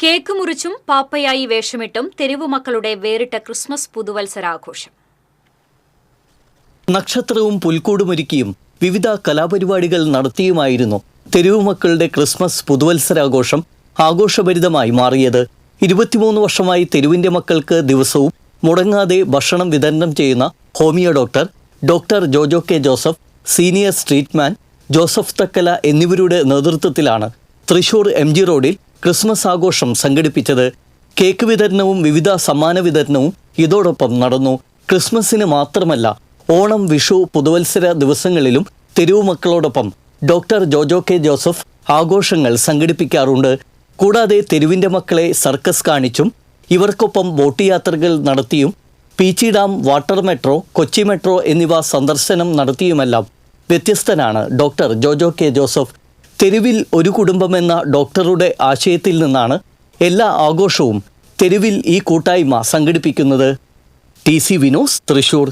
Cake മുറിച്ചും പാപ്പയായി വേഷമിട്ടും തെരുവുമക്കളുടെ വേറിട്ട Christmas പുതുവത്സരാഘോഷം. നക്ഷത്രവും പുൽക്കൂടുമൊരുക്കിയും വിവിധ കലാപരിപാടികൾ നടത്തിയുമായിരുന്നു തെരുവുമക്കളുടെ ക്രിസ്മസ് പുതുവത്സരാഘോഷം ആഘോഷഭരിതമായി മാറിയത്. 23 വർഷമായി തെരുവിന്റെ മക്കൾക്ക് ദിവസവും മുടങ്ങാതെ ഭക്ഷണം വിതരണം ചെയ്യുന്ന homeo doctor Jojo K Joseph, senior സ്ട്രീറ്റ്മാൻ ജോസഫ് തക്കല എന്നിവരുടെ നേതൃത്വത്തിലാണ് തൃശൂർ MG റോഡിൽ ക്രിസ്മസ് ആഘോഷം സംഘടിപ്പിച്ചത്. കേക്ക് വിതരണവും വിവിധ സമ്മാന വിതരണവും ഇതോടൊപ്പം നടന്നു. ക്രിസ്മസിന് മാത്രമല്ല, ഓണം, വിഷു, പുതുവത്സര ദിവസങ്ങളിലും തെരുവു മക്കളോടൊപ്പം ഡോക്ടർ ജോജോ കെ ജോസഫ് ആഘോഷങ്ങൾ സംഘടിപ്പിക്കാറുണ്ട്. കൂടാതെ തെരുവിൻ്റെ മക്കളെ സർക്കസ് കാണിച്ചും ഇവർക്കൊപ്പം ബോട്ട് യാത്രകൾ നടത്തിയും Peechi dam, water metro, Kochi metro എന്നിവ സന്ദർശനം നടത്തിയുമെല്ലാം വ്യത്യസ്തനാണ് ഡോക്ടർ ജോജോ കെ ജോസഫ്. തെരുവിൽ ഒരു കുടുംബമെന്ന ഡോക്ടറുടെ ആശയത്തിൽ നിന്നാണ് എല്ലാ ആഘോഷവും തെരുവിൽ ഈ കൂട്ടായ്മ സംഘടിപ്പിക്കുന്നത്. TC വിനോസ്, തൃശൂർ.